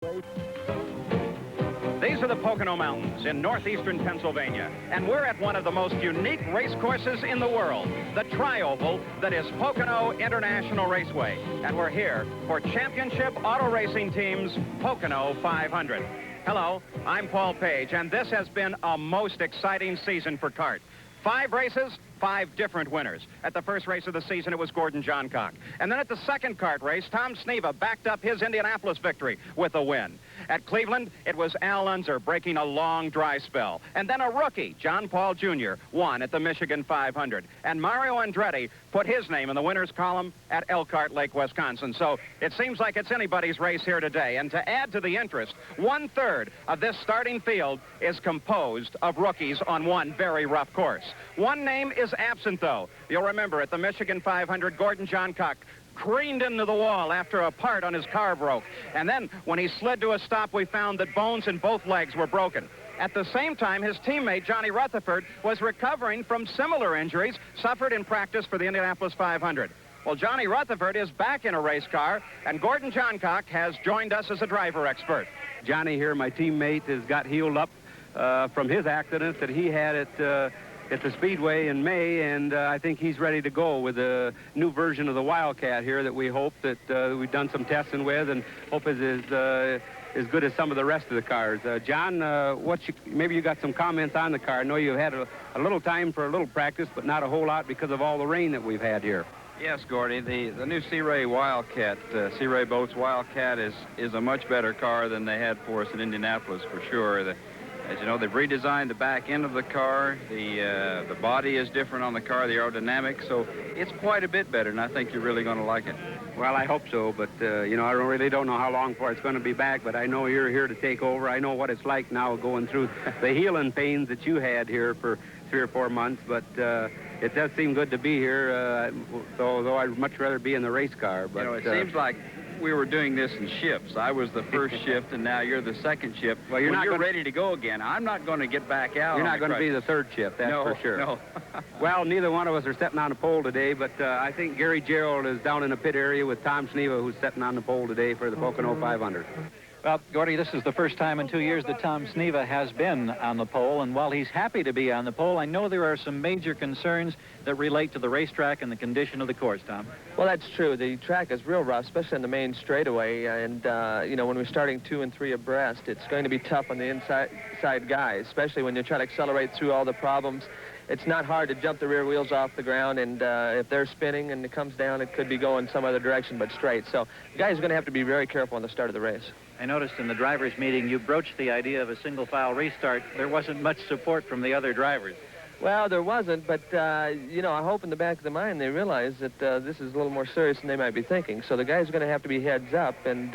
These are the Pocono Mountains in northeastern Pennsylvania, and we're at one of the most unique race courses in the world, the tri-oval that is Pocono International Raceway. And we're here for Championship Auto Racing Team's Pocono 500. Hello, I'm Paul Page, and this has been a most exciting season for kart. 5 races, 5 different winners. At the first race of the season, it was Gordon Johncock. And then at the second kart race, Tom Sneva backed up his Indianapolis victory with a win. At Cleveland, it was Al Unser breaking a long dry spell. And then a rookie, John Paul Jr., won at the Michigan 500. And Mario Andretti put his name in the winner's column at Elkhart Lake, Wisconsin. So it seems like it's anybody's race here today. And to add to the interest, 1/3 of this starting field is composed of rookies on one very rough course. One name is absent, though. You'll remember at the Michigan 500, Gordon Johncock careened into the wall after a part on his car broke. And then when he slid to a stop, we found that bones in both legs were broken. At the same time, his teammate, Johnny Rutherford, was recovering from similar injuries suffered in practice for the Indianapolis 500. Well, Johnny Rutherford is back in a race car, and Gordon Johncock has joined us as a driver expert. Johnny here, my teammate, has got healed up from his accident that he had at the Speedway in May, and I think he's ready to go with a new version of the Wildcat here that we hope that we've done some testing with and hope is as good as some of the rest of the cars. John, maybe you got some comments on the car. I know you've had a little time for a little practice, but not a whole lot because of all the rain that we've had here. Yes, Gordy, the new Sea Ray Wildcat, Sea Ray Boats Wildcat is a much better car than they had for us in Indianapolis, for sure. As you know, they've redesigned the back end of the car. The body is different on the car, the aerodynamics, so it's quite a bit better, and I think you're really going to like it. Well, I hope so, but, you know, I really don't know how long for it's going to be back, but I know you're here to take over. I know what it's like now going through the healing pains that you had here for 3 or 4 months, but it does seem good to be here, though I'd much rather be in the race car. But, you know, it seems like we were doing this in shifts. I was the first shift, and now you're the second shift. Well, you're ready to go again. I'm not going to get back out. You're not going to be the third shift, that's for sure. No. Well, neither one of us are sitting on the pole today, but I think Gary Gerald is down in the pit area with Tom Sneva, who's sitting on the pole today for the Pocono 500. Well, Gordy, this is the first time in 2 years that Tom Sneva has been on the pole, and while he's happy to be on the pole, I know there are some major concerns that relate to the racetrack and the condition of the course, Tom. Well, that's true. The track is real rough, especially on the main straightaway, and, you know, when we're starting 2 and 3 abreast, it's going to be tough on the inside guys, especially when you try to accelerate through all the problems. It's not hard to jump the rear wheels off the ground, and if they're spinning and it comes down, it could be going some other direction but straight. So the guys are going to have to be very careful on the start of the race. I noticed in the drivers' meeting you broached the idea of a single-file restart. There wasn't much support from the other drivers. Well, there wasn't, but, you know, I hope in the back of their mind they realize that this is a little more serious than they might be thinking. So the guys are going to have to be heads up, and,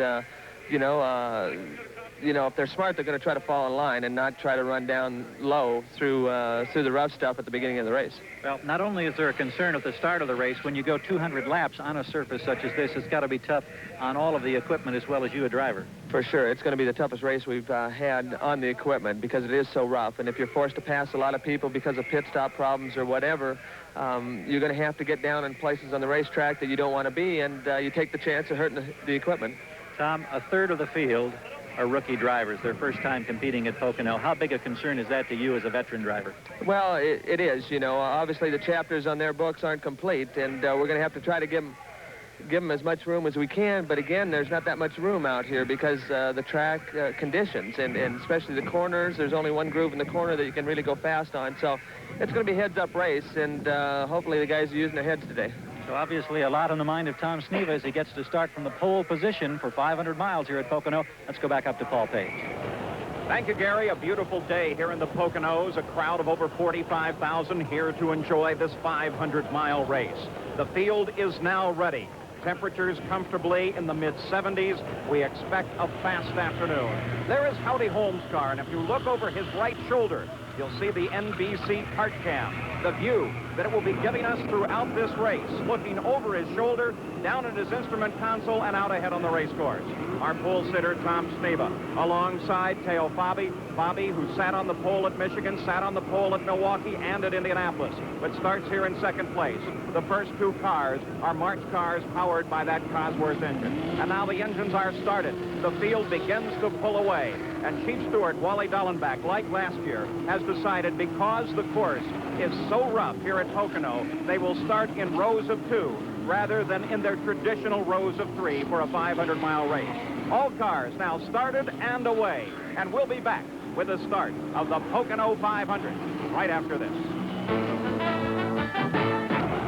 you know, if they're smart, they're going to try to fall in line and not try to run down low through the rough stuff at the beginning of the race. Well, not only is there a concern at the start of the race, when you go 200 laps on a surface such as this, it's got to be tough on all of the equipment as well as you, a driver. For sure. It's going to be the toughest race we've had on the equipment because it is so rough. And if you're forced to pass a lot of people because of pit stop problems or whatever, you're going to have to get down in places on the racetrack that you don't want to be, and you take the chance of hurting the equipment. Tom, 1/3 of the field are rookie drivers, their first time competing at Pocono. How big a concern is that to you as a veteran driver? Well, it is. You know, obviously the chapters on their books aren't complete, and we're going to have to try to give them as much room as we can. But again, there's not that much room out here because the track conditions, and especially the corners. There's only one groove in the corner that you can really go fast on. So it's going to be heads-up race, and hopefully the guys are using their heads today. So obviously a lot on the mind of Tom Sneva as he gets to start from the pole position for 500 miles here at Pocono. Let's go back up to Paul Page. Thank you, Gary. A beautiful day here in the Poconos. A crowd of over 45,000 here to enjoy this 500-mile race. The field is now ready. Temperatures comfortably in the mid-70s. We expect a fast afternoon. There is Howdy Holmes' car, and if you look over his right shoulder, you'll see the NBC cart cam, the view that it will be giving us throughout this race, looking over his shoulder, down at his instrument console, and out ahead on the race course. Our pole sitter, Tom Sneva, alongside Teo Fabi. Fabi, who sat on the pole at Michigan, sat on the pole at Milwaukee and at Indianapolis, but starts here in second place. The first two cars are March cars powered by that Cosworth engine. And now the engines are started. The field begins to pull away. And Chief Steward Wally Dallenbach, like last year, has decided because the course is so rough here at Pocono, they will start in rows of 2 rather than in their traditional rows of 3 for a 500-mile race. All cars now started and away. And we'll be back with the start of the Pocono 500 right after this.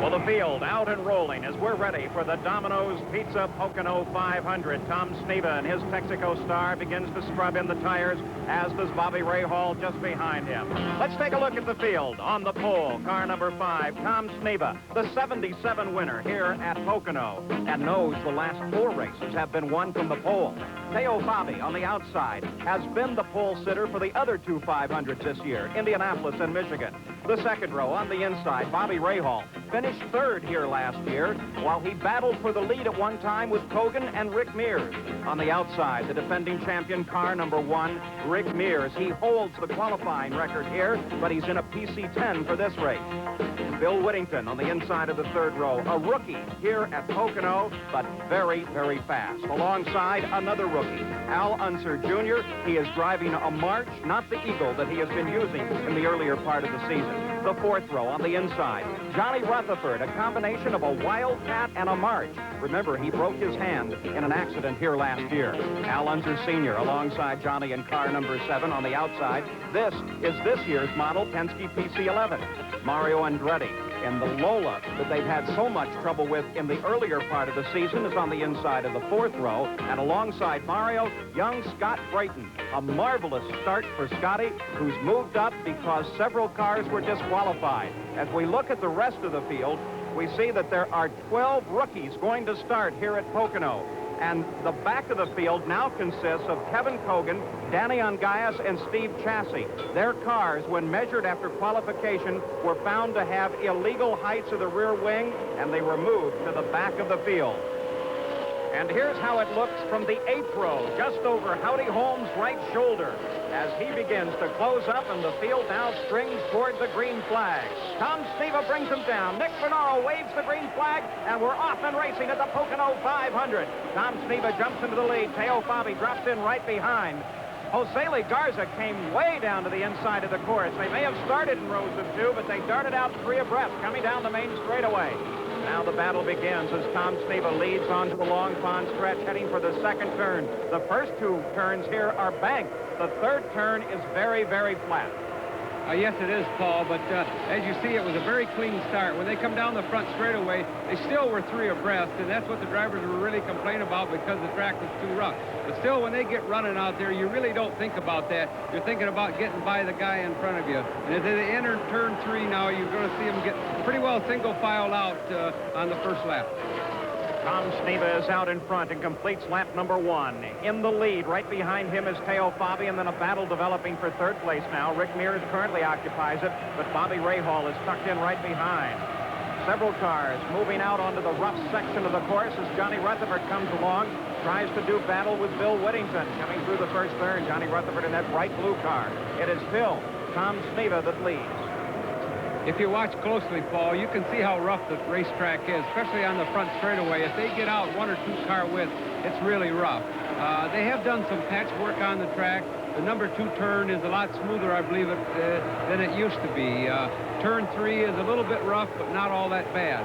Well, the field out and rolling as we're ready for the Domino's Pizza Pocono 500. Tom Sneva and his Texaco Star begins to scrub in the tires, as does Bobby Rahal just behind him. Let's take a look at the field. On the pole, car number 5, Tom Sneva, the 77 winner here at Pocono, and knows the last 4 races have been won from the pole. Teo Fabi on the outside has been the pole sitter for the other 2 500s this year, Indianapolis and Michigan. The second row on the inside, Bobby Rahal finished 3rd here last year, while he battled for the lead at one time with Kogan and Rick Mears. On the outside, the defending champion, car number 1, Rick Mears. He holds the qualifying record here, but he's in a PC-10 for this race. Bill Whittington on the inside of the 3rd row, a rookie here at Pocono, but very, very fast. Alongside, another rookie, Al Unser Jr. He is driving a March, not the Eagle that he has been using in the earlier part of the season. The 4th row on the inside, Johnny Rutherford, a combination of a Wildcat and a March. Remember, he broke his hand in an accident here last year. Al Unser Sr. alongside Johnny in car number 7 on the outside. This is this year's model Penske PC-11. Mario Andretti in the Lola that they've had so much trouble with in the earlier part of the season is on the inside of the 4th row. And alongside Mario, young Scott Brayton. A marvelous start for Scotty, who's moved up because several cars were disqualified. As we look at the rest of the field, we see that there are 12 rookies going to start here at Pocono. And the back of the field now consists of Kevin Kogan, Danny Ongayas, and Steve Chassis. Their cars, when measured after qualification, were found to have illegal heights of the rear wing, and they were moved to the back of the field. And here's how it looks from the 8th row, just over Howdy Holmes' right shoulder, as he begins to close up, and the field now strings toward the green flag. Tom Sneva brings him down. Nick Bernaro waves the green flag, and we're off and racing at the Pocono 500. Tom Sneva jumps into the lead. Teo Fabi drops in right behind. Jose Garza came way down to the inside of the course. They may have started in rows of 2, but they darted out 3 abreast, coming down the main straightaway. Now the battle begins as Tom Sneva leads onto the long pond stretch, heading for the 2nd turn. The first 2 turns here are banked. The 3rd turn is very, very flat. Yes, it is, Paul, but as you see, it was a very clean start. When they come down the front straightaway, they still were 3 abreast, and that's what the drivers were really complaining about because the track was too rough. But still, when they get running out there, you really don't think about that. You're thinking about getting by the guy in front of you. And as they enter turn 3 now, you're going to see them get pretty well single file out on the first lap. Tom Sneva is out in front and completes lap number 1. In the lead, right behind him is Teo Fabi, and then a battle developing for 3rd place now. Rick Mears currently occupies it, but Bobby Rahal is tucked in right behind. Several cars moving out onto the rough section of the course as Johnny Rutherford comes along, tries to do battle with Bill Whittington coming through the first turn. Johnny Rutherford in that bright blue car. It is still Tom Sneva that leads. If you watch closely, Paul, you can see how rough the racetrack is, especially on the front straightaway. If they get out 1 or 2 car width, it's really rough. They have done some patchwork on the track. The number 2 turn is a lot smoother, I believe, than it used to be. Turn 3 is a little bit rough, but not all that bad.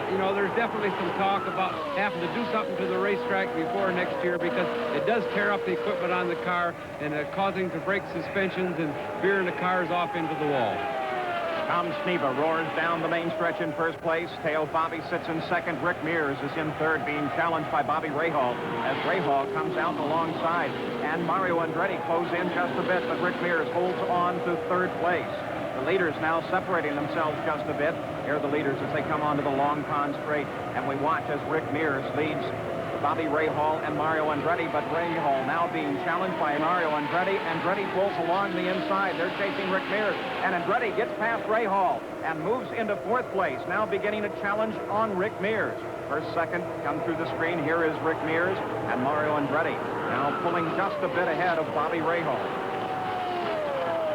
You know, there's definitely some talk about having to do something to the racetrack before next year because it does tear up the equipment on the car and causing to break suspensions and veering the cars off into the wall. Tom Sneva roars down the main stretch in first place. Teo Fabi sits in 2nd. Rick Mears is in 3rd, being challenged by Bobby Rahal as Rahal comes out alongside. And Mario Andretti close in just a bit, but Rick Mears holds on to 3rd place. The leaders now separating themselves just a bit. Here are the leaders as they come onto the long pond straight. And we watch as Rick Mears leads Bobby Rahal and Mario Andretti, but Rahal now being challenged by Mario Andretti. Andretti pulls along the inside. They're chasing Rick Mears, and Andretti gets past Rahal and moves into fourth place, now beginning a challenge on Rick Mears. First, second, come through the screen. Here is Rick Mears and Mario Andretti, now pulling just a bit ahead of Bobby Rahal.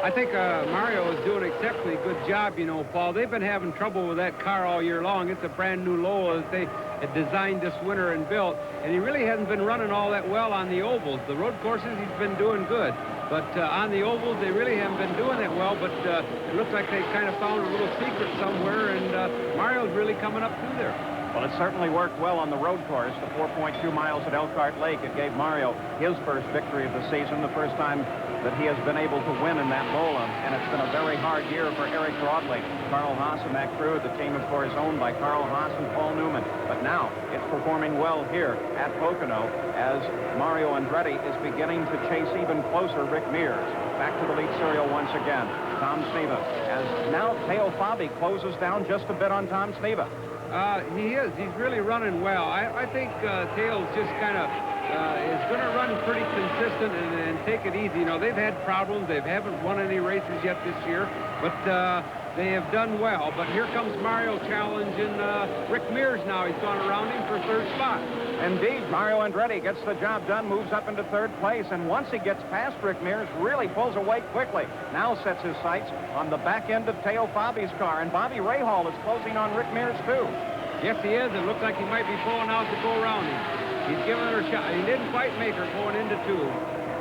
I think Mario is doing an exceptionally good job, you know, Paul. They've been having trouble with that car all year long. It's a brand new Lola that they had designed this winter and built, and he really hasn't been running all that well on the ovals. The road courses, he's been doing good, but on the ovals, they really haven't been doing that well, but it looks like they kind of found a little secret somewhere, and Mario's really coming up through there. Well, it certainly worked well on the road course, the 4.2 miles at Elkhart Lake. It gave Mario his first victory of the season, the first time that he has been able to win in that Lola, and it's been a very hard year for Eric Broadley. Carl Haas and that crew, the team, of course, owned by Carl Haas and Paul Newman. But now it's performing well here at Pocono as Mario Andretti is beginning to chase even closer Rick Mears. Back to the lead serial once again. Tom Sneva, as now Teo Fabi closes down just a bit on Tom Sneva. He is. He's really running well. I think Tails just kind of is going to run pretty consistent and take it easy. You know, they've had problems. They haven't won any races yet this year, but they have done well. But here comes Mario challenging Rick Mears now. He's gone around him for third spot. Indeed, Mario Andretti gets the job done, moves up into third place, and once he gets past Rick Mears, really pulls away quickly. Now sets his sights on the back end of Teo Fabi's car, and Bobby Rahal is closing on Rick Mears, too. Yes, he is. It looks like he might be pulling out to go around him. He's giving her a shot. He didn't quite make her going into 2.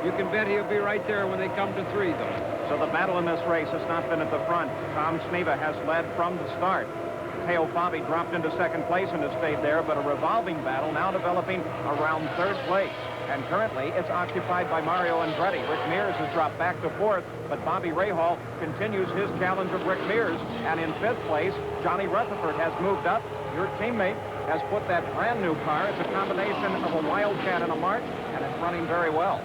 You can bet he'll be right there when they come to 3, though. So the battle in this race has not been at the front. Tom Sneva has led from the start. Teo Fabi dropped into second place and has stayed there, but a revolving battle now developing around third place. And currently, it's occupied by Mario Andretti. Rick Mears has dropped back to fourth, but Bobby Rahal continues his challenge of Rick Mears. And in fifth place, Johnny Rutherford has moved up. Your teammate has put that brand new car. It's a combination of a Wildcat and a March, and it's running very well.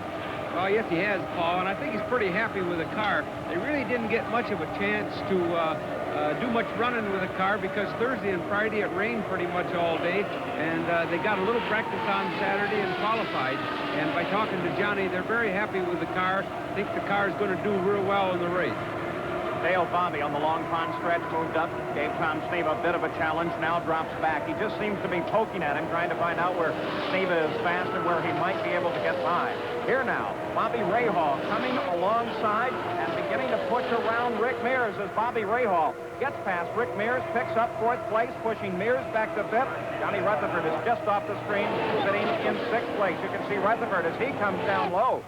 Oh, yes, he has, Paul, and I think he's pretty happy with the car. They really didn't get much of a chance to do much running with the car because Thursday and Friday it rained pretty much all day, and they got a little practice on Saturday and qualified. And by talking to Johnny, they're very happy with the car. I think the car is going to do real well in the race. Teo Fabi on the long pond stretch moved up, gave Tom Sneva a bit of a challenge, now drops back. He just seems to be poking at him, trying to find out where Sneva is fast and where he might be able to get by. Here now, Bobby Rahal coming alongside and beginning to push around Rick Mears as Bobby Rahal gets past Rick Mears, picks up fourth place, pushing Mears back to fifth. Johnny Rutherford is just off the screen, sitting in sixth place. You can see Rutherford as he comes down low.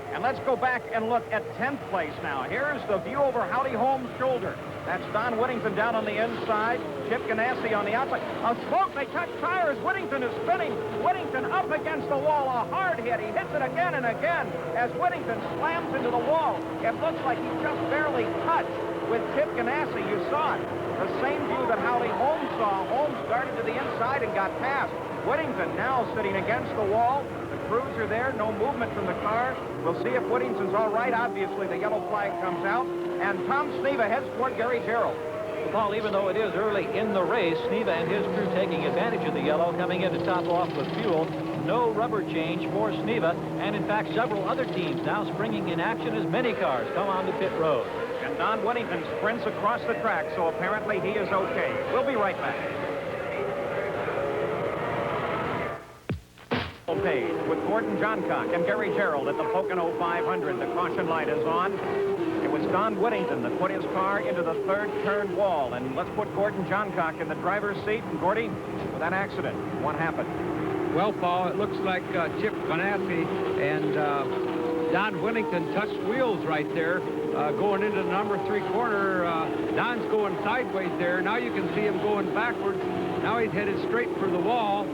And let's go back and look at 10th place now. Here's the view over Howdy Holmes' shoulder. That's Don Whittington down on the inside, Chip Ganassi on the outside. A smoke, they touch tires. Whittington is spinning. Whittington up against the wall, a hard hit. He hits it again and again as Whittington slams into the wall. It looks like he just barely touched with Chip Ganassi. You saw it. The same view that Howdy Holmes saw. Holmes started to the inside and got past. Whittington now sitting against the wall. The crews are there, no movement from the car. We'll see if Whittington's all right. Obviously, the yellow flag comes out, and Tom Sneva heads toward Gary Gerald. Well, Paul, even though it is early in the race, Sneva and his crew taking advantage of the yellow, coming in to top off with fuel. No rubber change for Sneva, and in fact, several other teams now springing in action as many cars come on the pit road. And Don Whittington sprints across the track, so apparently he is okay. We'll be right back. Page with Gordon Johncock and Gary Gerald at the Pocono 500. The caution light is on. It was Don Whittington that put his car into the third turn wall. And let's put Gordon Johncock in the driver's seat. And Gordy, with that accident, what happened? Well, Paul, it looks like Chip Ganassi and Don Whittington touched wheels right there. Going into the number 3 corner. Don's going sideways there. Now you can see him going backwards. Now he's headed straight for the wall.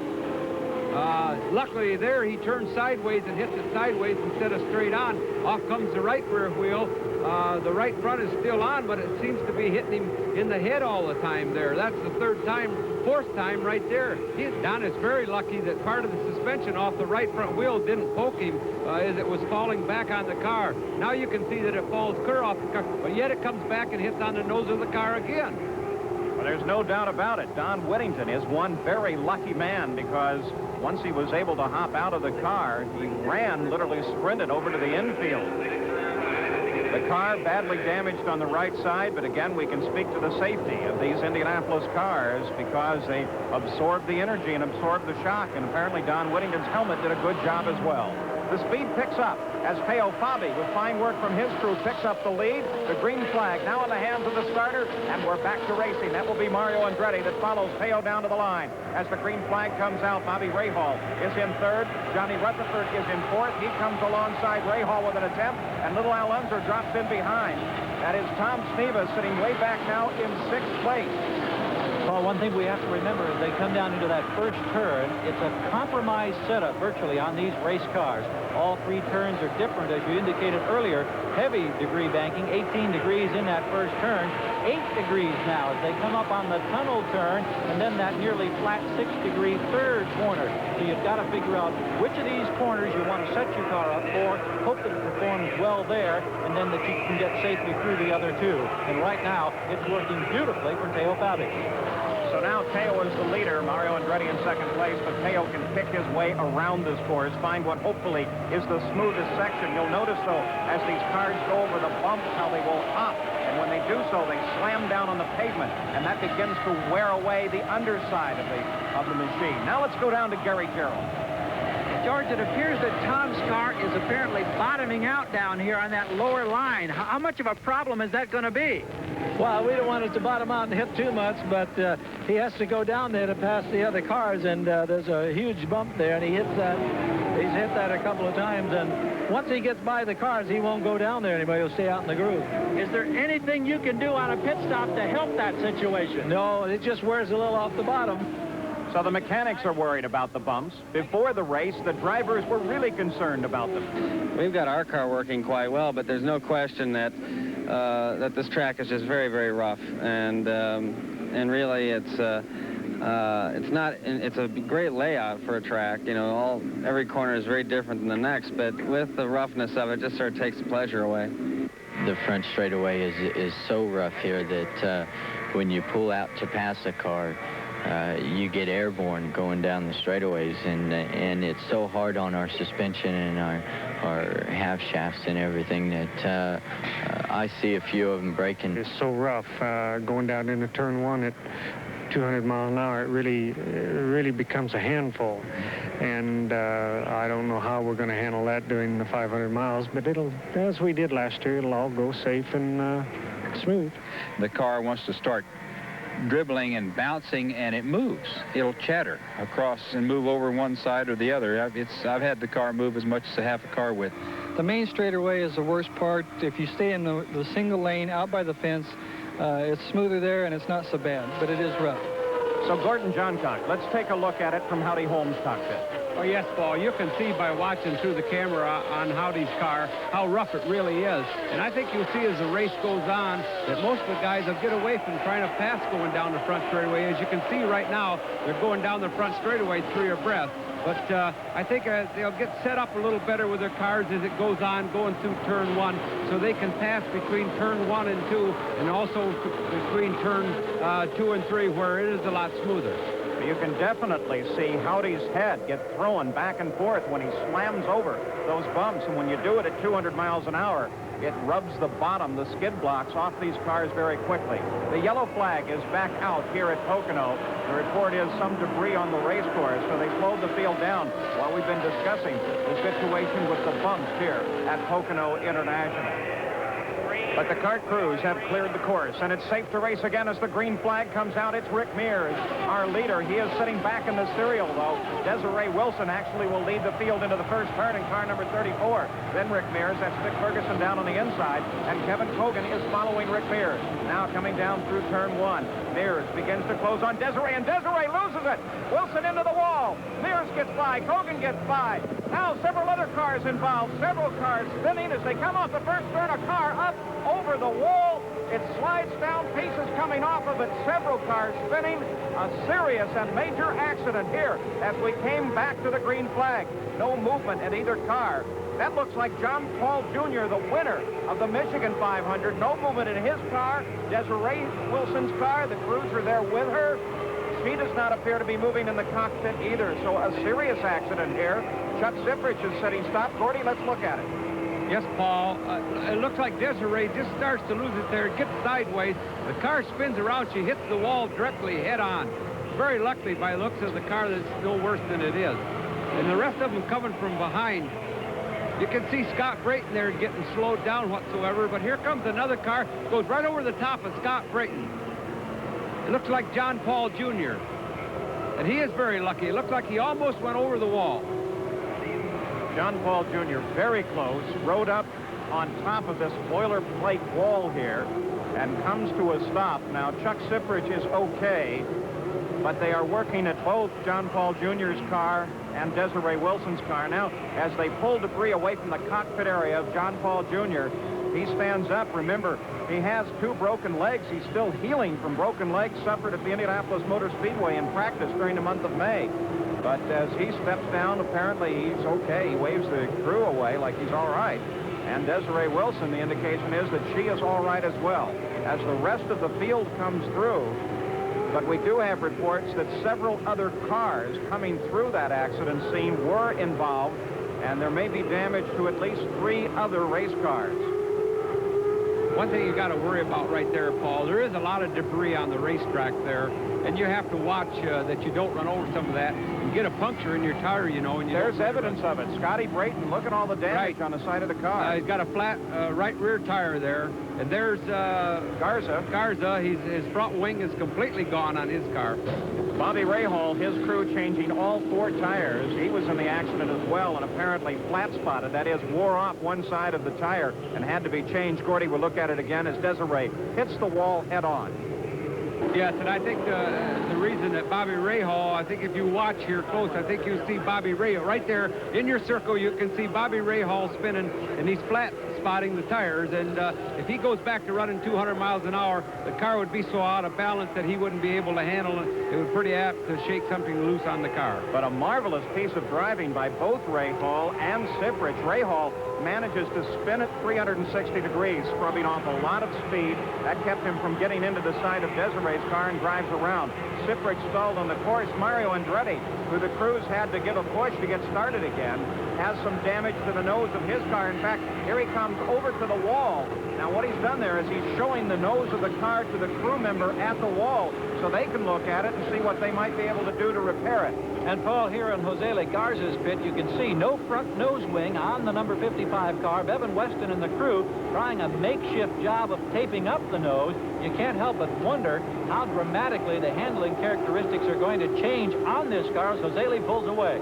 Luckily there, he turned sideways and hits it sideways instead of straight on. Off comes the right rear wheel. The right front is still on, but it seems to be hitting him in the head all the time there. That's the fourth time right there. Don is very lucky that part of the suspension off the right front wheel didn't poke him as it was falling back on the car. Now you can see that it falls clear off the car, but yet it comes back and hits on the nose of the car again. Well, there's no doubt about it. Don Whittington is one very lucky man, because once he was able to hop out of the car, he ran, literally sprinted over to the infield. The car badly damaged on the right side, but again, we can speak to the safety of these Indianapolis cars because they absorbed the energy and absorbed the shock, and apparently Don Whittington's helmet did a good job as well. The speed picks up as Teo Fabi, with fine work from his crew, picks up the lead. The green flag now in the hands of the starter, and we're back to racing. That will be Mario Andretti that follows Teo down to the line. As the green flag comes out, Bobby Rahal is in third. Johnny Rutherford is in fourth. He comes alongside Rahal with an attempt, and little Al Unser drops in behind. That is Tom Sneva sitting way back now in sixth place. Well, one thing we have to remember as they come down into that first turn, it's a compromised setup virtually on these race cars. All three turns are different, as you indicated earlier. Heavy degree banking, 18 degrees in that first turn, 8 degrees now as they come up on the tunnel turn, and then that nearly flat 6-degree third corner. So you've got to figure out which of these corners you want to set your car up for, hope that it performs well there, and then that you can get safely through the other two. And right now, it's working beautifully for Teo Fabi. So now Teo is the leader, Mario Andretti in second place, but Teo can pick his way around this course, find what hopefully is the smoothest section. You'll notice, though, as these cars go over the bumps, how they will hop. And when they do so, they slam down on the pavement, and that begins to wear away the underside of the machine. Now let's go down to Gary Carroll. George, it appears that Tom's car is apparently bottoming out down here on that lower line. How much of a problem is that going to be? Well, we don't want it to bottom out and hit too much, but he has to go down there to pass the other cars, and there's a huge bump there, and he hits that. He's hit that a couple of times, and once he gets by the cars, he won't go down there anymore. He'll stay out in the groove. Is there anything you can do on a pit stop to help that situation? No, it just wears a little off the bottom. So the mechanics are worried about the bumps. Before the race, the drivers were really concerned about them. We've got our car working quite well, but there's no question that that this track is just very, very rough, and really it's a great layout for a track. You know, every corner is very different than the next, but with the roughness of it, just sort of takes the pleasure away. The front straightaway is so rough here that when you pull out to pass a car, you get airborne going down the straightaways, and it's so hard on our suspension and our half shafts and everything that I see a few of them breaking. It's so rough going down into turn one at 200 miles an hour. It really becomes a handful, and I don't know how we're going to handle that during the 500 miles, but it'll, as we did last year, it'll all go safe and smooth. The car wants to start dribbling and bouncing, and it moves. It'll chatter across and move over one side or the other. I've had the car move as much as a half a car width. The main straightaway is the worst part. If you stay in the single lane out by the fence, it's smoother there and it's not so bad, but it is rough. So Gordon Johncock, let's take a look at it from Howdy Holmes' cockpit. Oh, yes, Paul, you can see by watching through the camera on Howdy's car how rough it really is. And I think you'll see as the race goes on that most of the guys will get away from trying to pass going down the front straightaway. As you can see right now, they're going down the front straightaway 3 abreast. But I think they'll get set up a little better with their cars as it goes on, going through turn 1, so they can pass between turn 1 and 2, and also between turn 2 and 3, where it is a lot smoother. You can definitely see Howdy's head get thrown back and forth when he slams over those bumps, and when you do it at 200 miles an hour, it rubs the bottom, the skid blocks, off these cars very quickly. The yellow flag is back out here at Pocono. The report is some debris on the race course, so they slowed the field down while we've been discussing the situation with the bumps here at Pocono International. But the kart crews have cleared the course, and it's safe to race again as the green flag comes out. It's Rick Mears, our leader. He is sitting back in the serial, though. Desiree Wilson actually will lead the field into the first turn in car number 34. Then Rick Mears, that's Vic Ferguson down on the inside, and Kevin Cogan is following Rick Mears. Now coming down through turn 1. Mears begins to close on Desiree, and Desiree loses it. Wilson into the wall. Mears gets by. Cogan gets by. Now several other cars involved. Several cars spinning as they come off the first turn. A car up over the wall. It slides down, pieces coming off of it, several cars spinning. A serious and major accident here as we came back to the green flag. No movement in either car. That looks like John Paul Jr., the winner of the Michigan 500. No movement in his car. Desiree Wilson's car, the crews are there with her. She does not appear to be moving in the cockpit either, so a serious accident here. Chuck Ziprich is setting stop. Gordy, let's look at it. Yes, Paul. It looks like Desiree just starts to lose it there. It gets sideways. The car spins around. She hits the wall directly head on. Very luckily, by looks of the car, that's still worse than it is. And the rest of them coming from behind. You can see Scott Brayton there getting slowed down whatsoever, but here comes another car, goes right over the top of Scott Brayton. It looks like John Paul Jr., and he is very lucky. It looks like he almost went over the wall. John Paul Jr. very close, rode up on top of this boilerplate wall here and comes to a stop. Now, Chuck Ziprich is okay, but they are working at both John Paul Jr.'s car and Desiree Wilson's car. Now, as they pull debris away from the cockpit area of John Paul Jr., he stands up. Remember, he has 2 broken legs. He's still healing from broken legs suffered at the Indianapolis Motor Speedway in practice during the month of May. But as he steps down, apparently he's okay. He waves the crew away like he's all right. And Desiree Wilson, the indication is that she is all right as well, as the rest of the field comes through. But we do have reports that several other cars coming through that accident scene were involved, and there may be damage to at least 3 other race cars. One thing you got to worry about right there, Paul, there is a lot of debris on the racetrack there, and you have to watch that you don't run over some of that and get a puncture in your tire, you know. And there's evidence of it. Scotty Brayton, look at all the damage on the side of the car. He's got a flat right rear tire there, and there's Garza. His front wing is completely gone on his car. Bobby Rahal, his crew changing all 4 tires. He was in the accident as well and apparently flat-spotted. That is, wore off one side of the tire and had to be changed. Gordy will look at it again as Desiree hits the wall head-on. Yes, and I think the reason that Bobby Rahal, I think if you watch here close, I think you'll see Bobby Rahal. Right there in your circle, you can see Bobby Rahal spinning, and he's flat spotting the tires. And if he goes back to running 200 miles an hour, the car would be so out of balance that he wouldn't be able to handle it. It would pretty apt to shake something loose on the car. But a marvelous piece of driving by both Rahal and Ziprich. Rahal manages to spin it 360 degrees, scrubbing off a lot of speed. That kept him from getting into the side of Desiree's car and drives around. Ziprich stalled on the course. Mario Andretti, who the crews had to give a push to get started again, has some damage to the nose of his car. In fact, here he comes over to the wall. Now, what he's done there is he's showing the nose of the car to the crew member at the wall so they can look at it and see what they might be able to do to repair it. And, Paul, here in Jose Legarza's pit, you can see no front nose wing on the number 55 car. Bevan Weston and the crew trying a makeshift job of taping up the nose. You can't help but wonder how dramatically the handling characteristics are going to change on this car as Jose Lee pulls away.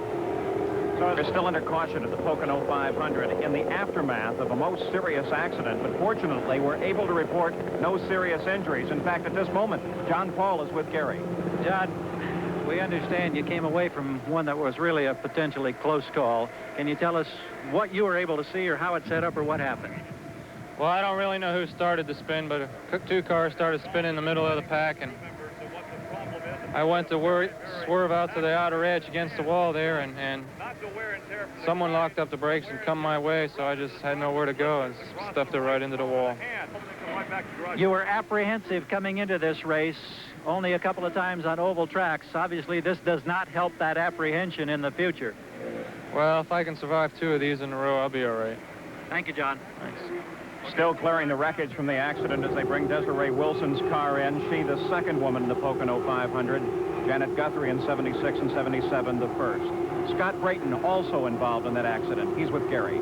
So they're still under caution at the Pocono 500 in the aftermath of a most serious accident, but fortunately we're able to report no serious injuries. In fact, at this moment, John Paul is with Gary. John, we understand you came away from one that was really a potentially close call. Can you tell us what you were able to see or how it set up or what happened? Well, I don't really know who started the spin, but 2 cars started spinning in the middle of the pack, and I went to swerve out to the outer edge against the wall there, and someone locked up the brakes and come my way, so I just had nowhere to go and stuffed it right into the wall. You were apprehensive coming into this race, only a couple of times on oval tracks. Obviously, this does not help that apprehension in the future. Well, if I can survive 2 of these in a row, I'll be all right. Thank you, John. Thanks. Still clearing the wreckage from the accident as they bring Desiree Wilson's car in. She, the second woman in the Pocono 500. Janet Guthrie in 76 and 77, the first. Scott Brayton also involved in that accident. He's with Gary.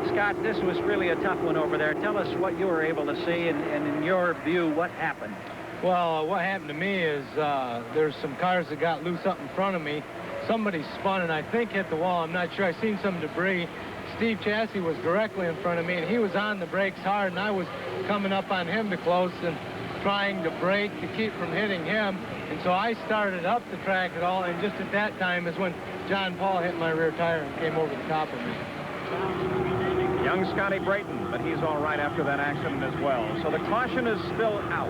Scott, this was really a tough one over there. Tell us what you were able to see and in your view, what happened. Well, what happened to me is there's some cars that got loose up in front of me. Somebody spun and I think hit the wall. I'm not sure. I seen some debris. Steve Chassie was directly in front of me, and he was on the brakes hard, and I was coming up on him to close and trying to brake to keep from hitting him. And so I started up the track at all, and just at that time is when John Paul hit my rear tire and came over the top of me. Yeah, Young Scotty Brayton, but he's all right after that accident as well. So the caution is still out.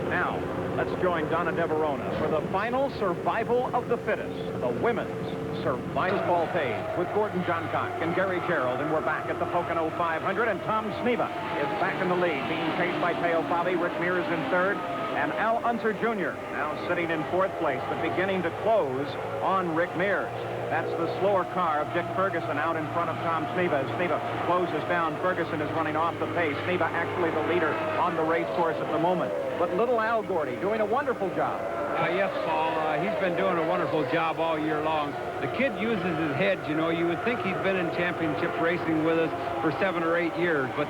Now, let's join Donna DeVerona for the final survival of the fittest, the women's survival page with Gordon Johncock and Gary Gerald. And we're back at the Pocono 500, and Tom Sneva is back in the lead, being chased by Teo Fabi. Rick Mears in third, and Al Unser Jr. now sitting in fourth place, but beginning to close on Rick Mears. That's the slower car of Dick Ferguson out in front of Tom Sneva. As Sneva closes down, Ferguson is running off the pace. Sneva actually the leader on the race course at the moment. But little Al Gordy doing a wonderful job. Yes, Paul. He's been doing a wonderful job all year long. The kid uses his head, you know. You would think he's been in championship racing with us for 7 or 8 years, but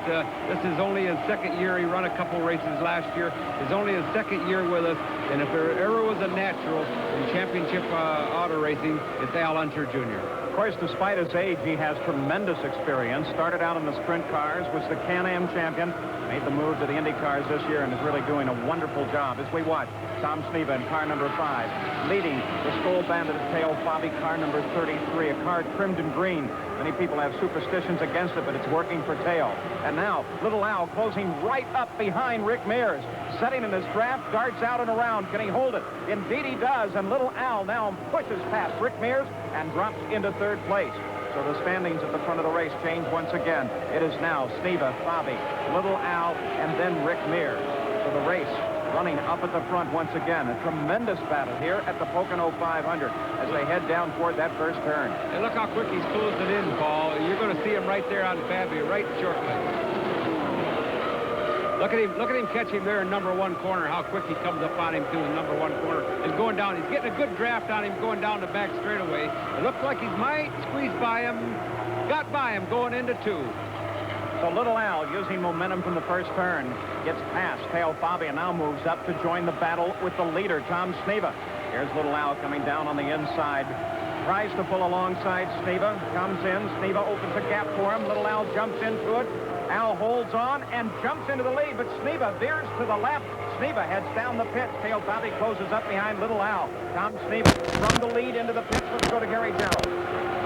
this is only his second year. He ran a couple races last year. It's only his second year with us, and if there ever was a natural in championship auto racing, it's Al Unser Jr. Of course, despite his age, he has tremendous experience. Started out in the sprint cars, was the Can-Am champion, made the move to the Indycars this year, and is really doing a wonderful job. As we watch Tom Sneva in car number 5, leading the Skoal Bandit of Teo Fabi, car number 33, a car trimmed in green. Many people have superstitions against it, but it's working for Teo. And now, little Al closing right up behind Rick Mears, setting in his draft, darts out and around. Can he hold it? Indeed he does, and little Al now pushes past Rick Mears and drops into third place. So the standings at the front of the race change once again. It is now Sneva, Fabi, little Al, and then Rick Mears. So the race running up at the front once again. A tremendous battle here at the Pocono 500 as they head down toward that first turn. And look how quick he's closed it in, Paul. You're going to see him right there on Fabi right shortly. Look at him catch him there in number 1 corner, how quick he comes up on him too in number 1 corner. He's going down. He's getting a good draft on him going down the back straightaway. It looks like he might squeeze by him. Got by him going into 2. So little Al, using momentum from the first turn, gets past Teo Fabi and now moves up to join the battle with the leader, Tom Sneva. Here's little Al coming down on the inside. Tries to pull alongside Sneva. Comes in. Sneva opens a gap for him. Little Al jumps into it. Al holds on and jumps into the lead, but Sneva veers to the left. Sneva heads down the pit. Teo Fabi closes up behind little Al. Tom Sneva from the lead into the pit. Let's go to Gary Gerald.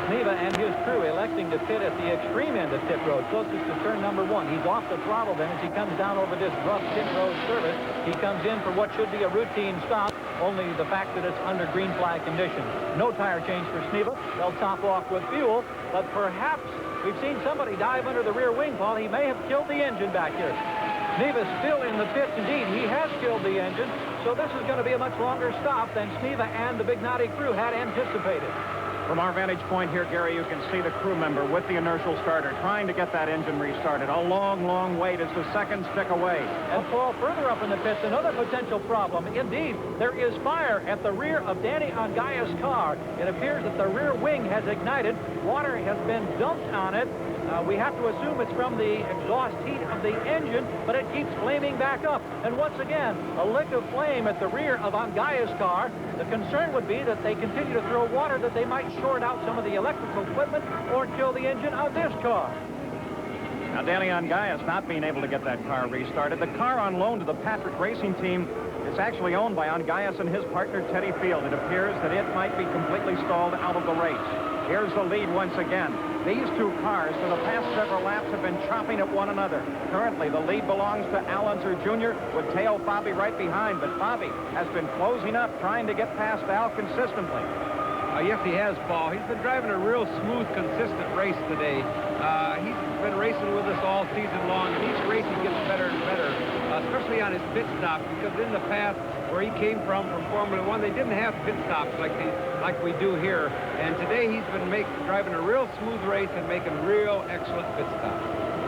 Sneva and his crew electing to pit at the extreme end of pit road, closest to turn number 1. He's off the throttle then as he comes down over this rough pit road surface. He comes in for what should be a routine stop, only the fact that it's under green flag conditions. No tire change for Sneva. They'll top off with fuel, but perhaps we've seen somebody dive under the rear wing, Paul. He may have killed the engine back here. Sneva's still in the pits. Indeed, he has killed the engine, so this is going to be a much longer stop than Sneva and the Big Naughty crew had anticipated. From our vantage point here, Gary, you can see the crew member with the inertial starter trying to get that engine restarted. A long, long wait as the seconds tick away. And Paul, further up in the pits, another potential problem. Indeed, there is fire at the rear of Danny Angaya's car. It appears that the rear wing has ignited. Water has been dumped on it. We have to assume it's from the exhaust heat of the engine, but it keeps flaming back up. And once again, a lick of flame at the rear of Angaya's car. The concern would be that they continue to throw water, that they might short out some of the electrical equipment or kill the engine of this car. Now, Danny Angayas not being able to get that car restarted. The car on loan to the Patrick Racing Team is actually owned by Angayas and his partner, Teddy Field. It appears that it might be completely stalled out of the race. Here's the lead once again. These two cars for the past several laps have been chopping at one another. Currently, the lead belongs to Al Unser Jr. with Teo Fabi right behind, but Fabi has been closing up, trying to get past Al consistently. Yes, he has, Paul. He's been driving a real smooth, consistent race today. He's been racing with us all season long, and each race he gets better and better, especially on his pit stops, because in the past, where he came from Formula One, they didn't have pit stops like we do here. And today he's been driving a real smooth race and making real excellent pit stops.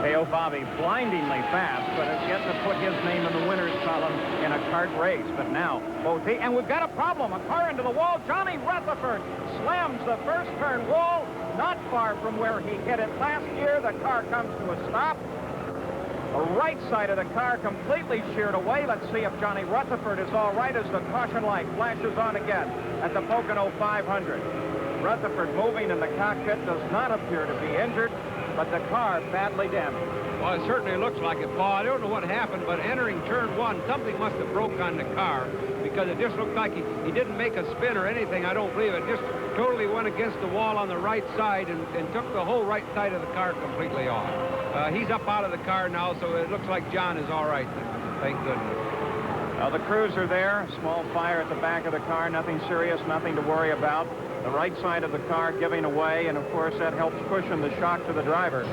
Teo Fabi blindingly fast, but has yet to put his name in the winner's column in a kart race. But now, both he, and we've got a problem. A car into the wall. Johnny Rutherford slams the first turn wall, not far from where he hit it last year. The car comes to a stop. The right side of the car completely sheared away. Let's see if Johnny Rutherford is all right as the caution light flashes on again at the Pocono 500. Rutherford moving in the cockpit, does not appear to be injured, but the car badly damaged. Well, it certainly looks like it, Paul. I don't know what happened, but entering turn 1, something must have broke on the car, because it just looked like he didn't make a spin or anything. I don't believe it. Just totally went against the wall on the right side and took the whole right side of the car completely off. He's up out of the car now, so it looks like John is all right. Thank goodness. Now the crews are there. Small fire at the back of the car. Nothing serious, nothing to worry about. The right side of the car giving away, and of course that helps cushion the shock to the driver.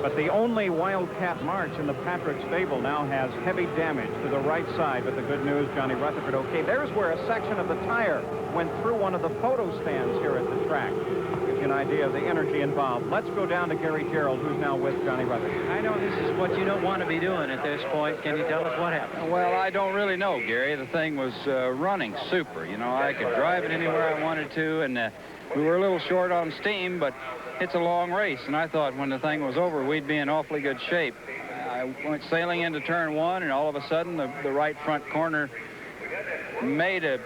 But the only Wildcat March in the Patrick stable now has heavy damage to the right side. But the good news, Johnny Rutherford, okay. There's where a section of the tire went through one of the photo stands here at the track. Gives you an idea of the energy involved. Let's go down to Gary Gerald, who's now with Johnny Rutherford. I know this is what you don't want to be doing at this point. Can you tell us what happened? Well, I don't really know, Gary. The thing was running super. You know, I could drive it anywhere I wanted to, and we were a little short on steam, but it's a long race, and I thought when the thing was over, we'd be in awfully good shape. I went sailing into turn one, and all of a sudden, the right front corner made a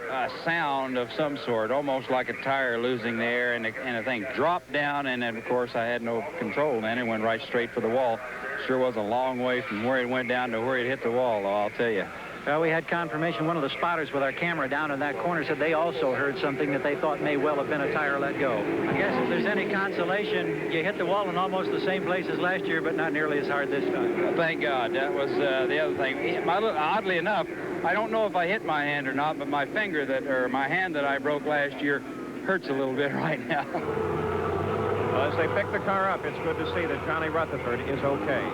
sound of some sort, almost like a tire losing the air, and the thing dropped down, and then, of course, I had no control then. It went right straight for the wall. Sure was a long way from where it went down to where it hit the wall, though, I'll tell you. Well, we had confirmation. One of the spotters with our camera down in that corner said they also heard something that they thought may well have been a tire let go. I guess if there's any consolation, you hit the wall in almost the same place as last year, but not nearly as hard this time. Well, thank God. That was the other thing. Oddly enough, I don't know if I hit my hand or not, but my my hand that I broke last year hurts a little bit right now. Well, as they pick the car up, it's good to see that Johnny Rutherford is okay.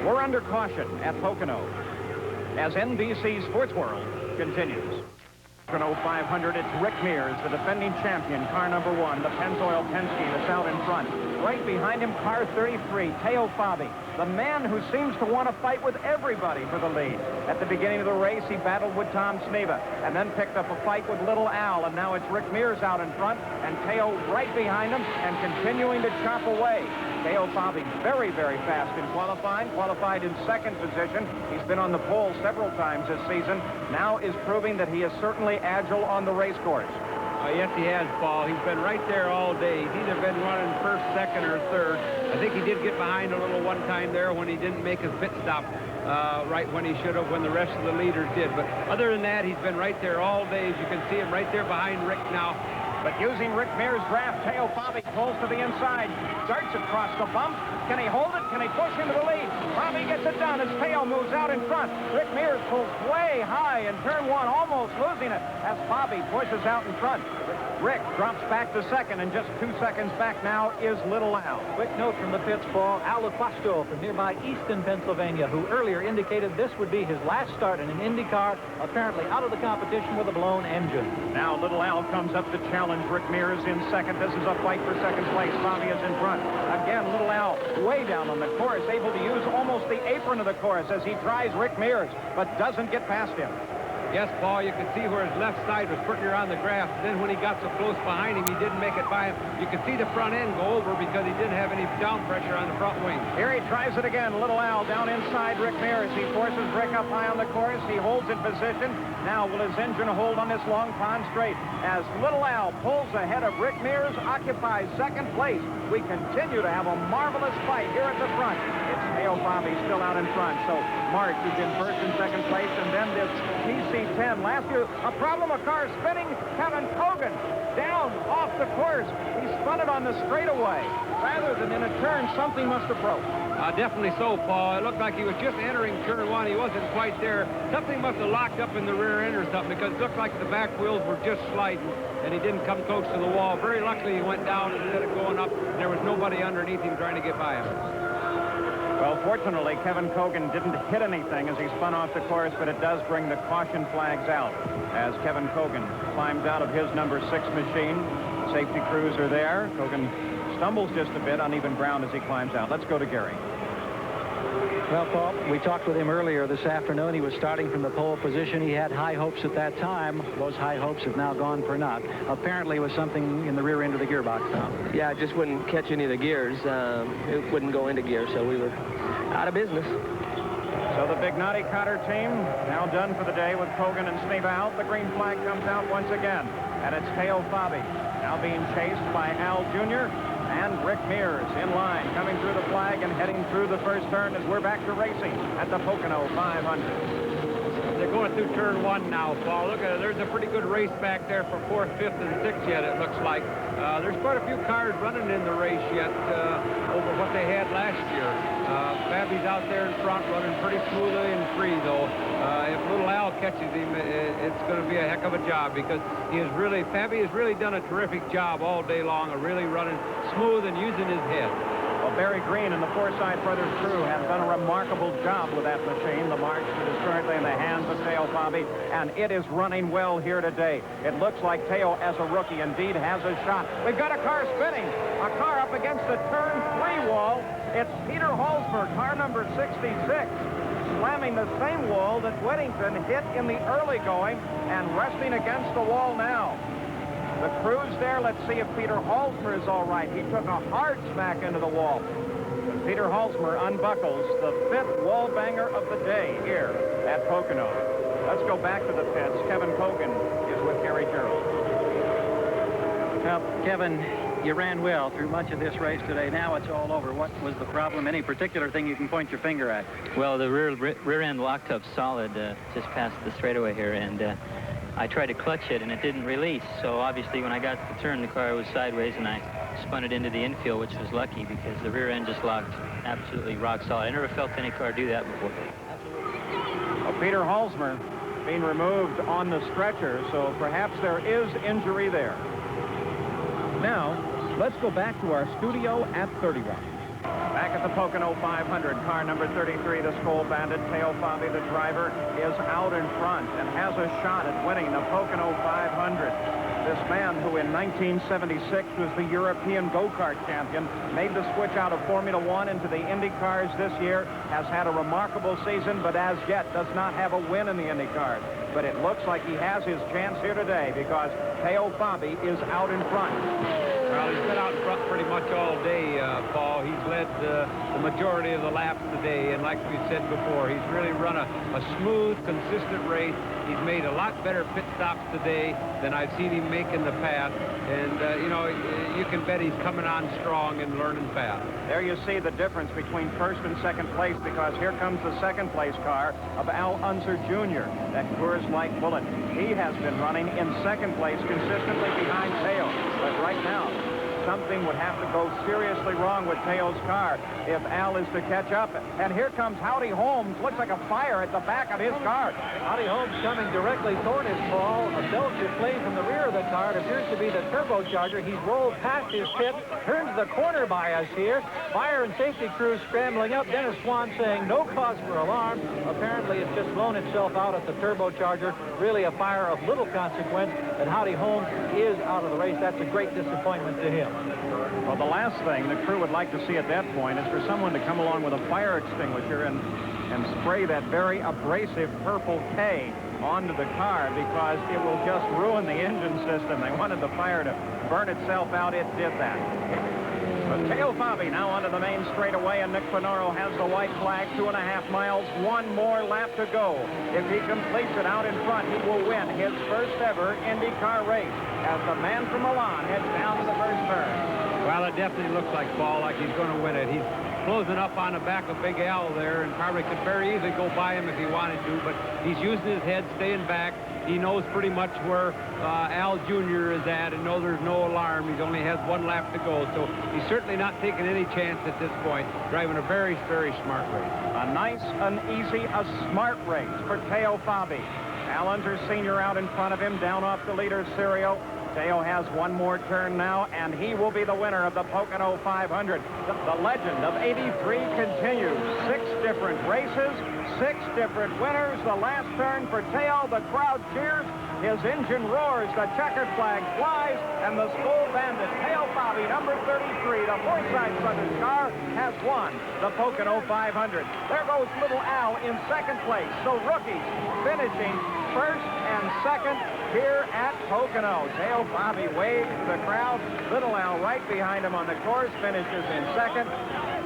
We're under caution at Pocono as NBC Sports World continues. Pocono 500, it's Rick Mears, the defending champion, car number 1. The Pennzoil Penske that's out in front. Right behind him, car 33, Teo Fabi, the man who seems to want to fight with everybody for the lead. At the beginning of the race, he battled with Tom Sneva and then picked up a fight with Little Al, and now it's Rick Mears out in front and Teo right behind him and continuing to chop away. Teo Fabi very, very fast in qualifying, qualified in second position. He's been on the pole several times this season. Now is proving that he is certainly agile on the race course. Yes, he has, Paul. He's been right there all day. He's either been running first, second, or third. I think he did get behind a little one time there when he didn't make his pit stop right when he should have, when the rest of the leaders did. But other than that, he's been right there all day. As you can see him right there behind Rick now. But using Rick Mears' draft, Teo Fabi pulls to the inside, darts across the bump. Can he hold it? Can he push into the lead? Fabi gets it done as Teo moves out in front. Rick Mears pulls way high in turn 1, almost losing it as Fabi pushes out in front. Rick drops back to second, and just 2 seconds back now is Little Al. Quick note from the pits, Paul. Al Loquasto from nearby Easton, Pennsylvania, who earlier indicated this would be his last start in an Indycar, apparently out of the competition with a blown engine. Now Little Al comes up to challenge Rick Mears in second. This is a fight for second place. Fabi is in front. Again, Little Al way down on the course, able to use almost the apron of the course as he tries Rick Mears, but doesn't get past him. Yes, Paul, you could see where his left side was pretty around the grass. Then when he got so close behind him, he didn't make it by him. You could see the front end go over because he didn't have any down pressure on the front wing. Here he tries it again. Little Al down inside Rick Mears. He forces Rick up high on the course. He holds in position. Now will his engine hold on this long pond straight as Little Al pulls ahead of Rick Mears, occupies second place. We continue to have a marvelous fight here at the front. It's Teo Fabi still out in front. So March is in first and second place, and then this PC-10. Last year, a problem, a car spinning. Kevin Cogan down off the course. He spun it on the straightaway. Rather than in a turn, something must have broke. Definitely so, Paul. It looked like he was just entering turn 1. He wasn't quite there. Something must have locked up in the rear end or something, because it looked like the back wheels were just sliding, and he didn't come close to the wall. Very luckily, he went down instead of going up. There was nobody underneath him trying to get by him. Well, fortunately, Kevin Cogan didn't hit anything as he spun off the course, but it does bring the caution flags out as Kevin Cogan climbs out of his number 6 machine. Safety crews are there. Cogan stumbles just a bit on even ground as he climbs out. Let's go to Gary. Well, Paul, we talked with him earlier this afternoon. He was starting from the pole position. He had high hopes at that time. Those high hopes have now gone for naught. Apparently, it was something in the rear end of the gearbox now. Yeah, it just wouldn't catch any of the gears. It wouldn't go into gear, so we were out of business. So the Big Knotty Cotter team now done for the day with Cogan and Sneva out. The green flag comes out once again, and it's Teo Fabi now being chased by Al Jr. and Rick Mears in line, coming through the flag and heading through the first turn as we're back to racing at the Pocono 500. they're going through turn 1 now, Paul. Look at it. There's a pretty good race back there for 4th, 5th, and 6th yet, it looks like. There's quite a few cars running in the race yet over what they had last year. Fabby's out there in front running pretty smoothly and free, though. If little Al catches him, it's going to be a heck of a job because Fabby has really done a terrific job all day long of really running smooth and using his head. Well, Barry Green and the Forsythe Brothers crew have done a remarkable job with that machine. The march that is currently in the hands of Teo Fabi, and it is running well here today. It looks like Teo, as a rookie, indeed has a shot. We've got a car spinning, a car up against the turn 3 wall. It's Peter Halsberg, car number 66, slamming the same wall that Whittington hit in the early going and resting against the wall now. The crew's there. Let's see if Peter Halsmer is all right. He took a hard smack into the wall. Peter Halsmer unbuckles the 5th wall banger of the day here at Pocono. Let's go back to the pits. Kevin Kogan is with Gary Gerald. Well, Kevin, you ran well through much of this race today. Now it's all over. What was the problem? Any particular thing you can point your finger at? Well, the rear end locked up solid just past the straightaway here, and I tried to clutch it, and it didn't release. So obviously, when I got to the turn, the car was sideways, and I spun it into the infield, which was lucky because the rear end just locked absolutely rock solid. I never felt any car do that before. Well, Peter Halsmer being removed on the stretcher, so perhaps there is injury there. Now, let's go back to our studio at 30 Rock. Back at the Pocono 500, car number 33, the Skoal Bandit, Teo Fabi, the driver, is out in front and has a shot at winning the Pocono 500. This man, who in 1976 was the European go-kart champion, made the switch out of Formula One into the IndyCars this year, has had a remarkable season, but as yet does not have a win in the IndyCars. But it looks like he has his chance here today because Teo Fabi is out in front. Well, he's been out in front pretty much all day, Paul. He's led the majority of the laps today, and like we said before, he's really run a smooth, consistent race. He's made a lot better pit stops today than I've seen him make in the past, and, you know, you can bet he's coming on strong and learning fast. There you see the difference between first and second place because here comes the second place car of Al Unser Jr., that Coors Light Bullet. He has been running in second place consistently behind Teo, but right now, something would have to go seriously wrong with Teo's car if Al is to catch up. And here comes Howdy Holmes. Looks like a fire at the back of his car. Howdy Holmes coming directly toward his ball. A belt is played from the rear of the car. It appears to be the turbocharger. He's rolled past his pit, turns the corner by us here. Fire and safety crews scrambling up. Dennis Swan saying no cause for alarm. Apparently it's just blown itself out at the turbocharger. Really a fire of little consequence. And Howdy Holmes is out of the race. That's a great disappointment to him. Well, the last thing the crew would like to see at that point is for someone to come along with a fire extinguisher and spray that very abrasive purple K onto the car because it will just ruin the engine system. They wanted the fire to burn itself out. It did that. But Teo Fabi now onto the main straightaway, and Nick Finoro has the white flag, 2.5 miles, one more lap to go. If he completes it out in front, he will win his first ever IndyCar race as the man from Milan heads down to the first turn. Well, it definitely looks like, Paul, like he's going to win it. He's closing up on the back of Big Al there and probably could very easily go by him if he wanted to, but he's using his head, staying back. He knows pretty much where Al Jr. is at and knows there's no alarm. He only has one lap to go, so he's certainly not taking any chance at this point, driving a very, very smart race. A nice, an easy, a smart race for Teo Fabi. Al Unser Sr. out in front of him, down off the leader, Serio. Teo has one more turn now, and he will be the winner of the Pocono 500. The legend of '83 continues. 6 different races, 6 different winners. The last turn for Teo. The crowd cheers. His engine roars. The checkered flag flies, and the Skoal Bandit, Teo Fabi, number 33, the Forsythe Brothers car, has won the Pocono 500. There goes little Al in second place. So rookies finishing first and second here at Pocono. Teo Fabi waves to the crowd. Little Al right behind him on the course finishes in second.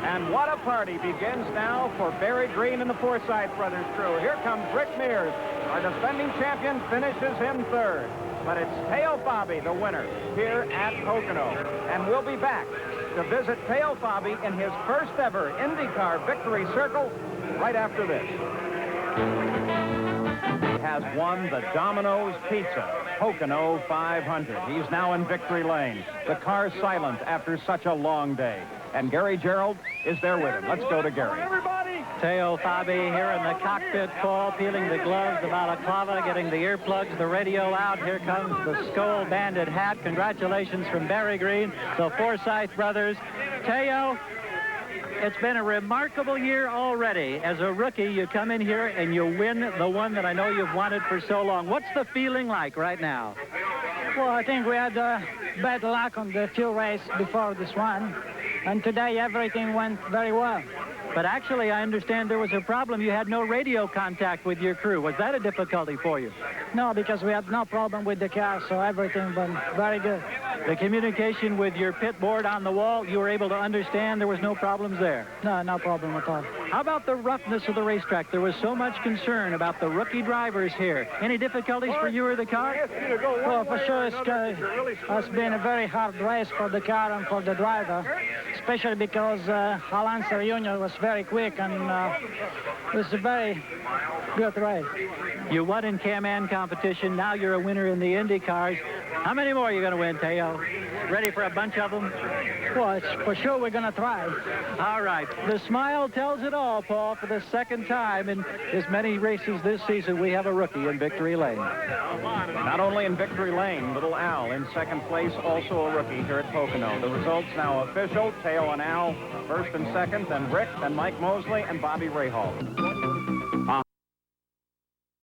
And what a party begins now for Barry Green and the Forsythe Brothers crew. Here comes Rick Mears. Our defending champion finishes in third. But it's Teo Fabi, the winner, here at Pocono. And we'll be back to visit Teo Fabi in his first ever IndyCar victory circle right after this. has won the Domino's Pizza Pocono 500. He's now in victory lane. The car's silent after such a long day. And Gary Gerald is there with him. Let's go to Gary. Teo Fabi here in the cockpit, Paul, peeling the gloves, the balaclava, getting the earplugs, the radio out. Here comes the skull banded hat. Congratulations from Barry Green, the Forsyth brothers. Teo, it's been a remarkable year already. As a rookie, you come in here and you win the one that I know you've wanted for so long. What's the feeling like right now? Well, I think we had bad luck on the few race before this one. And today, everything went very well. But actually, I understand there was a problem. You had no radio contact with your crew. Was that a difficulty for you? No, because we had no problem with the car, so everything went very good. The communication with your pit board on the wall, you were able to understand there was no problems there? No, no problem at all. How about the roughness of the racetrack? There was so much concern about the rookie drivers here. Any difficulties for you or the car? Well, for sure, it's been a very hard race for the car and for the driver, especially because Alain Jr. was very quick, and it was a very good race. You won in Can-Am competition. Now you're a winner in the Indy cars. How many more are you going to win, Teo? Ready for a bunch of them? Well, for sure we're going to try. All right. The smile tells it all, Paul. For the second time in as many races this season, we have a rookie in victory lane. Not only in victory lane, little Al in second place, also a rookie here at Pocono. The results now official. Teo and Al first and second, then Rick, then Mike Mosley, and Bobby Rahal.